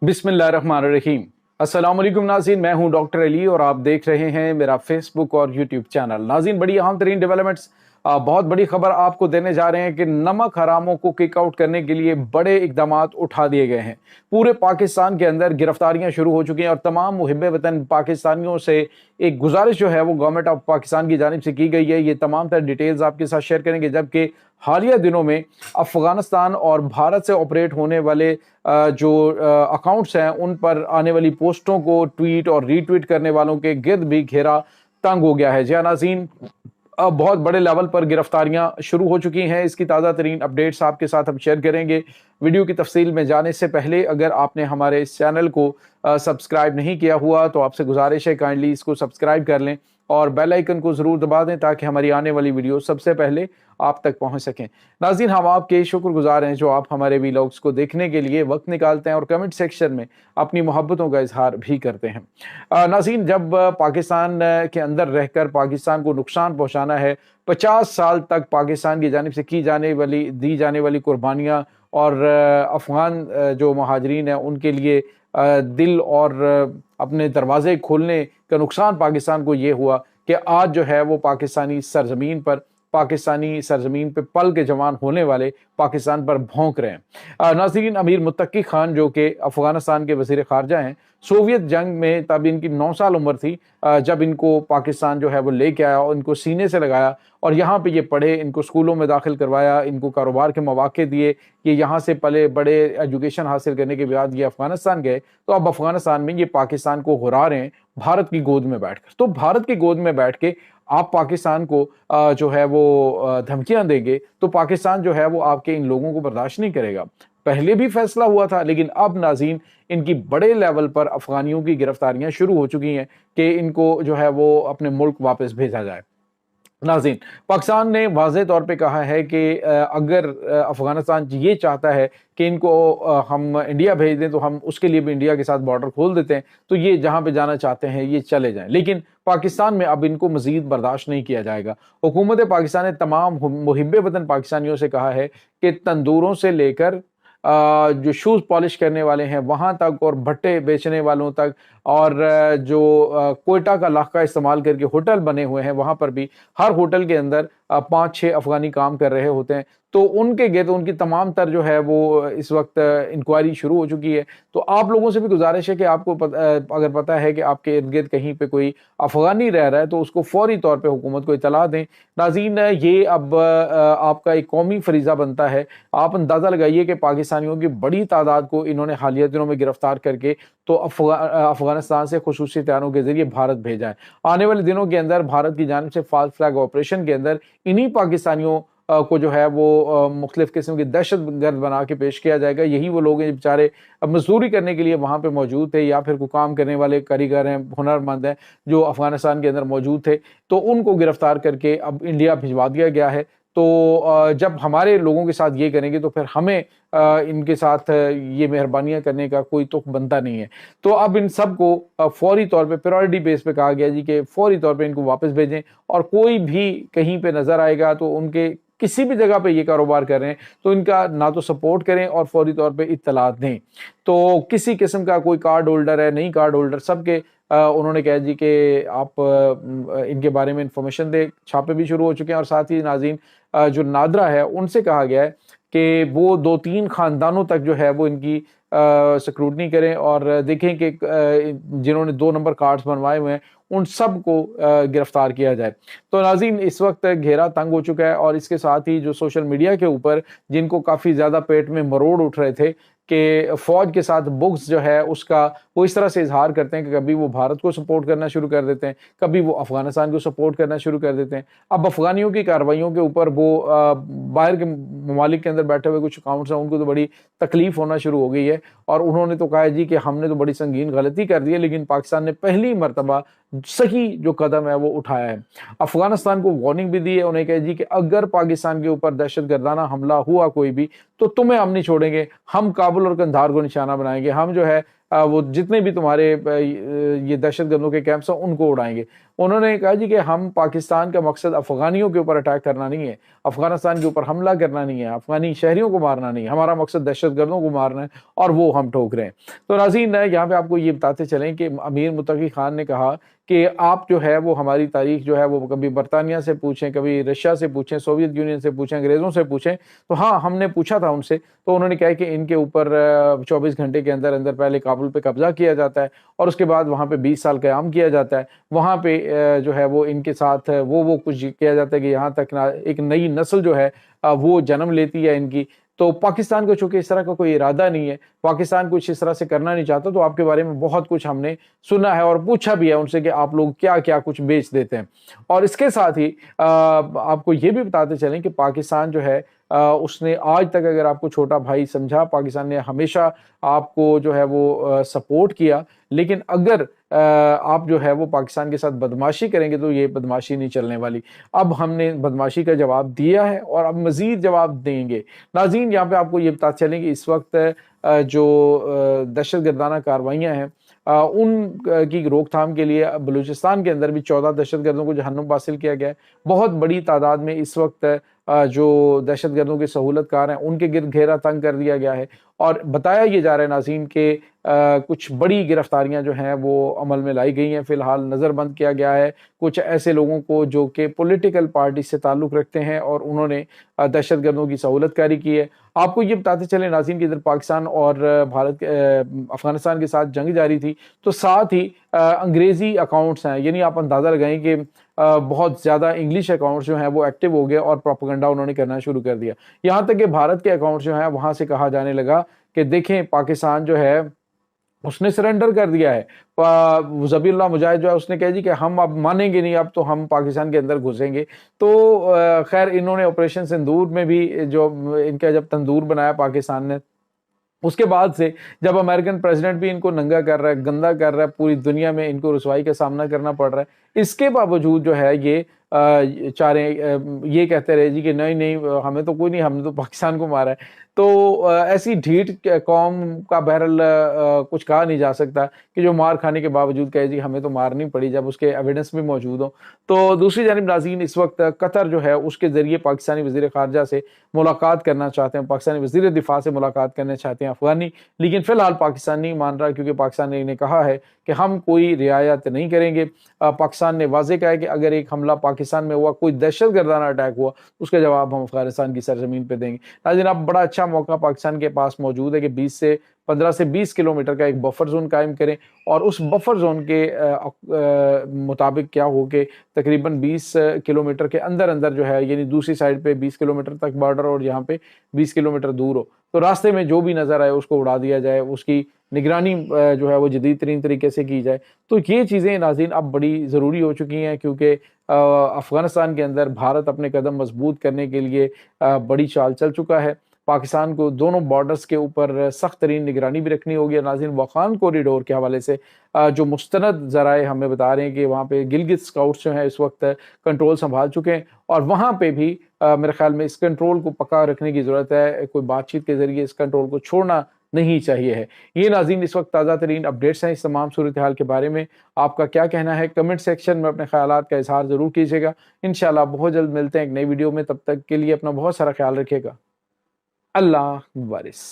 बिस्मिल्लाहिर्रहमानिर्रहीम। अस्सलाम वालेकुम नाज़रीन, मैं हूं डॉक्टर अली और आप देख रहे हैं मेरा फेसबुक और यूट्यूब चैनल। नाज़रीन, बड़ी अहम तरीन डेवलपमेंट्स, बहुत बड़ी खबर आपको देने जा रहे हैं कि नमक हरामों को किक आउट करने के लिए बड़े इकदामात उठा दिए गए हैं। पूरे पाकिस्तान के अंदर गिरफ्तारियां शुरू हो चुकी हैं और तमाम मुहिब्बे वतन पाकिस्तानियों से एक गुजारिश जो है वो गवर्नमेंट ऑफ पाकिस्तान की जानिब से की गई है। ये तमाम तर डिटेल्स आपके साथ शेयर करेंगे, जबकि हालिया दिनों में अफगानिस्तान और भारत से ऑपरेट होने वाले जो अकाउंट्स हैं उन पर आने वाली पोस्टों को ट्वीट और रीट्वीट करने वालों के गिर्द भी घेरा तंग हो गया है। जी नाज़रीन, अब बहुत बड़े लेवल पर गिरफ्तारियां शुरू हो चुकी हैं। इसकी ताज़ा तरीन अपडेट्स आपके साथ हम शेयर करेंगे। वीडियो की तफसील में जाने से पहले अगर आपने हमारे इस चैनल को सब्सक्राइब नहीं किया हुआ तो आपसे गुजारिश है काइंडली इसको सब्सक्राइब कर लें और बेल आइकन को ज़रूर दबा दें ताकि हमारी आने वाली वीडियो सबसे पहले आप तक पहुंच सकें। नाज़रीन, हम आपके शुक्रगुजार हैं जो आप हमारे वीलॉग्स को देखने के लिए वक्त निकालते हैं और कमेंट सेक्शन में अपनी मोहब्बतों का इजहार भी करते हैं। नाज़रीन, जब पाकिस्तान के अंदर रहकर पाकिस्तान को नुकसान पहुंचाना है, 50 साल तक पाकिस्तान की जानिब से दी जाने वाली कुर्बानियाँ और अफ़गान जो महाजरीन हैं उनके लिए दिल और अपने दरवाजे खोलने का नुकसान पाकिस्तान को ये हुआ कि आज जो है वो पाकिस्तानी सरजमीन पे पल के जवान होने वाले पाकिस्तान पर भौंक रहे हैं। नाज़रीन, अमीर मुत्तकी खान जो कि अफगानिस्तान के वज़ीर ख़ारजा हैं, सोवियत जंग में तब इनकी 9 साल उम्र थी जब इनको पाकिस्तान जो है वो लेके आया और इनको सीने से लगाया और यहाँ पे ये पढ़े, इनको स्कूलों में दाखिल करवाया, इनको कारोबार के मौके दिए, ये यहाँ से पले बड़े, एजुकेशन हासिल करने के बाद ये अफगानिस्तान गए। तो अब अफगानिस्तान में ये पाकिस्तान को हुरा रहे हैं भारत की गोद में बैठकर। तो भारत की गोद में बैठ के आप पाकिस्तान को जो है वो धमकियां देंगे तो पाकिस्तान जो है वो आपके इन लोगों को बर्दाश्त नहीं करेगा। पहले भी फैसला हुआ था, लेकिन अब नाज़रीन इनकी बड़े लेवल पर अफगानियों की गिरफ्तारियां शुरू हो चुकी हैं कि इनको जो है वो अपने मुल्क वापस भेजा जाए। नाज़रीन, पाकिस्तान ने वाज़ेह तौर पे कहा है कि अगर अफ़गानिस्तान ये चाहता है कि इनको हम इंडिया भेज दें तो हम उसके लिए भी इंडिया के साथ बॉर्डर खोल देते हैं, तो ये जहाँ पे जाना चाहते हैं ये चले जाएं। लेकिन पाकिस्तान में अब इनको मज़ीद बर्दाश्त नहीं किया जाएगा। हुकूमत पाकिस्तान ने तमाम मुहिब्बे वतन पाकिस्तानियों से कहा है कि तंदूरों से लेकर जो शूज़ पॉलिश करने वाले हैं वहाँ तक और भट्टे बेचने वालों तक और जो कोयटा का लाखा इस्तेमाल करके होटल बने हुए हैं वहाँ पर भी हर होटल के अंदर 5-6 अफगानी काम कर रहे होते हैं। तो उनके गिर्द उनकी तमाम तर जो है वो इस वक्त इंक्वायरी शुरू हो चुकी है। तो आप लोगों से भी गुजारिश है कि आपको अगर पता है कि आपके इर्द गिर्द कहीं पे कोई अफगानी रह रहा है तो उसको फौरी तौर पे हुकूमत को इतला दें। नाज़रीन, ये अब आपका एक कौमी फरीज़ा बनता है। आप अंदाज़ा लगाइए कि पाकिस्तानियों की बड़ी तादाद को इन्होंने हालिया दिनों में गिरफ्तार करके तो अफगानिस्तान से खुसूसी हथियारों के जरिए भारत भेजा है। आने वाले दिनों के अंदर भारत की जानिब से फास्ट फ्लैग ऑपरेशन के अंदर इन्हीं पाकिस्तानियों को जो है वो मुख्तलिफ किस्म की दहशत गर्द बना के पेश किया जाएगा। यही वो लोग हैं बेचारे मजदूरी करने के लिए वहाँ पे मौजूद थे या फिर कोई काम करने वाले कारीगर हैं, हुनरमंद हैं जो अफगानिस्तान के अंदर मौजूद थे, तो उनको गिरफ्तार करके अब इंडिया भिजवा दिया गया है। तो जब हमारे लोगों के साथ ये करेंगे तो फिर हमें इनके साथ ये मेहरबानियां करने का कोई तुक बनता नहीं है। तो अब इन सब को फौरी तौर पे प्रायोरिटी बेस पे कहा गया जी कि फौरी तौर पे इनको वापस भेजें और कोई भी कहीं पे नजर आएगा तो उनके किसी भी जगह पे ये कारोबार कर रहे हैं तो इनका ना तो सपोर्ट करें और फौरी तौर पे इत्तलात दें। तो किसी किस्म का कोई कार्ड होल्डर है, नहीं कार्ड होल्डर, सबके उन्होंने कहा जी कि आप इनके बारे में इंफॉर्मेशन दें। छापे भी शुरू हो चुके हैं और साथ ही नाज़रीन जो नादरा है उनसे कहा गया है कि वो 2-3 खानदानों तक जो है वो इनकी स्क्रूटनी करें और देखें कि जिन्होंने 2 नंबर कार्ड्स बनवाए हुए हैं उन सब को गिरफ्तार किया जाए। तो नाज़रीन, इस वक्त घेरा तंग हो चुका है और इसके साथ ही जो सोशल मीडिया के ऊपर जिनको काफ़ी ज़्यादा पेट में मरोड़ उठ रहे थे कि फ़ौज के साथ बुग़्ज़ जो है उसका वो इस तरह से इजहार करते हैं कि कभी वो भारत को सपोर्ट करना शुरू कर देते हैं, कभी वो अफ़गानिस्तान को सपोर्ट करना शुरू कर देते हैं। अब अफ़गानियों की कार्रवाइयों के ऊपर वो बाहर के ममालिक के अंदर बैठे हुए कुछ अकाउंट्स हैं उनको तो बड़ी तकलीफ होना शुरू हो गई है और उन्होंने तो कहा है जी कि हमने तो बड़ी संगीन गलती कर दी है, लेकिन पाकिस्तान ने पहली मरतबा सही जो कदम है वो उठाया है। अफगानिस्तान को वार्निंग भी दी है, उन्हें कहा जी कि अगर पाकिस्तान के ऊपर दहशत गर्दाना हमला हुआ कोई भी तो तुम्हें हम नहीं छोड़ेंगे, हम काबुल और कंधार को निशाना बनाएंगे, हम जो है وہ جتنے بھی تمہارے یہ دہشت گردوں کے کیمپس ہیں ان کو اڑائیں گے۔ انہوں نے کہا جی کہ ہم پاکستان کا مقصد افغانیوں کے اوپر اٹیک کرنا نہیں ہے، افغانستان کے اوپر حملہ کرنا نہیں ہے، افغانی شہریوں کو مارنا نہیں ہے، ہمارا مقصد دہشت گردوں کو مارنا ہے، اور وہ ہم ٹھوک رہے ہیں۔ تو ناظرین یہاں پہ آپ کو یہ بتاتے چلیں کہ امیر متقی خان نے کہا کہ آپ جو ہے وہ ہماری تاریخ جو ہے وہ کبھی برطانیہ سے پوچھیں، کبھی رشیا سے پوچھیں، سوویت یونین سے پوچھیں، انگریزوں سے پوچھیں، تو ہاں ہم نے پوچھا تھا ان سے، تو انہوں نے کہا کہ ان کے اوپر 24 گھنٹے کے اندر اندر پہلے کابل پہ قبضہ کیا جاتا ہے اور اس کے بعد وہاں پہ 20 سال قیام کیا جاتا ہے، وہاں پہ جو ہے وہ ان کے ساتھ وہ کچھ کیا جاتا ہے کہ یہاں تک ایک نئی نسل جو ہے وہ جنم لیتی ہے ان کی۔ تو پاکستان کو چونکہ اس طرح کا کوئی ارادہ نہیں ہے، پاکستان کچھ اس طرح سے کرنا نہیں چاہتا، تو آپ کے بارے میں بہت کچھ ہم نے سنا ہے اور پوچھا بھی ہے ان سے کہ آپ لوگ کیا کیا کچھ بیچ دیتے ہیں۔ اور اس کے ساتھ ہی آپ کو یہ بھی بتاتے چلیں کہ پاکستان جو ہے اس نے آج تک اگر آپ کو چھوٹا بھائی سمجھا، پاکستان نے ہمیشہ آپ کو جو ہے وہ سپورٹ کیا، لیکن اگر آپ جو ہے وہ پاکستان کے ساتھ بدماشی کریں گے تو یہ بدماشی نہیں چلنے والی۔ اب ہم نے بدماشی کا جواب دیا ہے اور اب مزید جواب دیں گے۔ ناظرین یہاں پہ آپ کو یہ بتا چلیں کہ اس وقت جو دہشت گردانہ کاروائیاں ہیں ان کی روک تھام کے لیے بلوچستان کے اندر بھی 14 دہشت گردوں کو جہنم حاصل کیا گیا ہے۔ بہت بڑی تعداد میں اس وقت جو دہشت گردوں کے سہولت کار ہیں ان کے گرد گھیرا تنگ کر دیا گیا ہے، اور بتایا یہ جا رہا ہے ناظرین کہ کچھ بڑی گرفتاریاں جو ہیں وہ عمل میں لائی گئی ہیں، فی الحال نظر بند کیا گیا ہے کچھ ایسے لوگوں کو جو کہ پولیٹیکل پارٹی سے تعلق رکھتے ہیں اور انہوں نے دہشت گردوں کی سہولت کاری کی ہے۔ آپ کو یہ بتاتے چلیں ناظرین کہ ادھر پاکستان اور افغانستان کے ساتھ جنگ جاری تھی، تو ساتھ ہی انگریزی اکاؤنٹس ہیں، یعنی آپ اندازہ لگائیں کہ بہت زیادہ انگلش اکاؤنٹس جو ہیں وہ ایکٹیو ہو گئے اور پروپیگنڈا انہوں نے کرنا شروع کر دیا، یہاں تک کہ بھارت کے اکاؤنٹس جو ہیں وہاں سے کہا جانے لگا کہ دیکھیں پاکستان جو ہے اس نے سرنڈر کر دیا ہے۔ ذبیح اللہ مجاہد جو ہے اس نے کہا جی کہ ہم اب مانیں گے نہیں، اب تو ہم پاکستان کے اندر گھسیں گے۔ تو خیر انہوں نے آپریشن سندور میں بھی جو ان کا جب تندور بنایا پاکستان نے، اس کے بعد سے جب امریکن پریزیڈنٹ بھی ان کو ننگا کر رہا ہے، گندا کر رہا ہے، پوری دنیا میں ان کو رسوائی کا سامنا کرنا پڑ رہا ہے، اس کے باوجود جو ہے یہ چاریں یہ کہتے رہے جی کہ نہیں نہیں ہمیں تو کوئی نہیں، ہم نے تو پاکستان کو مارا ہے۔ تو ایسی ڈھیٹ قوم کا بہرحال کچھ کہا نہیں جا سکتا کہ جو مار کھانے کے باوجود کہے جی ہمیں تو مارنی پڑی، جب اس کے ایویڈنس بھی موجود ہوں۔ تو دوسری جانب ناظرین اس وقت قطر جو ہے اس کے ذریعے پاکستانی وزیر خارجہ سے ملاقات کرنا چاہتے ہیں، پاکستانی وزیر دفاع سے ملاقات کرنا چاہتے ہیں افغانی، لیکن فی الحال پاکستان نہیں مان رہا کیونکہ پاکستان نے انہیں کہا ہے کہ ہم کوئی رعایت نہیں کریں گے۔ پاکستان نے واضح کہا ہے کہ اگر ایک حملہ پاکستان میں ہوا، کوئی دہشت گردانہ اٹیک ہوا، اس کا جواب ہم افغانستان کی سرزمین پہ دیں گے۔ ناظرین اب بڑا اچھا موقع پاکستان کے پاس موجود ہے کہ 15 سے 20 کلومیٹر کا ایک بفر زون قائم کریں، اور اس بفر زون کے مطابق کیا ہو کہ تقریباً 20 کلومیٹر کے اندر اندر جو ہے، یعنی دوسری سائڈ پہ 20 کلومیٹر تک بارڈر اور یہاں پہ 20 کلومیٹر دور ہو، تو راستے میں جو بھی نظر آئے اس کو اڑا دیا جائے، اس کی نگرانی جو ہے وہ جدید ترین طریقے سے کی جائے۔ تو یہ چیزیں ناظرین اب بڑی ضروری ہو چکی ہیں، کیونکہ افغانستان کے اندر بھارت اپنے قدم مضبوط کرنے کے لیے بڑی چال چل چکا ہے۔ پاکستان کو دونوں بارڈرز کے اوپر سخت ترین نگرانی بھی رکھنی ہوگی۔ ناظرین واخان کوریڈور کے حوالے سے جو مستند ذرائع ہمیں بتا رہے ہیں کہ وہاں پہ گلگت اسکاؤٹس جو ہیں اس وقت کنٹرول سنبھال چکے ہیں، اور وہاں پہ بھی میرے خیال میں اس کنٹرول کو پکا رکھنے کی ضرورت ہے، کوئی بات چیت کے ذریعے اس کنٹرول کو چھوڑنا نہیں چاہیے ہے۔ یہ ناظرین اس وقت تازہ ترین اپڈیٹس ہیں اس تمام صورتحال کے بارے میں۔ آپ کا کیا کہنا ہے؟ کمنٹ سیکشن میں اپنے خیالات کا اظہار ضرور کیجیے گا۔ انشاءاللہ بہت جلد ملتے ہیں ایک نئی ویڈیو میں، تب تک کے لیے اپنا بہت سارا خیال رکھیے گا۔ اللہ وارث۔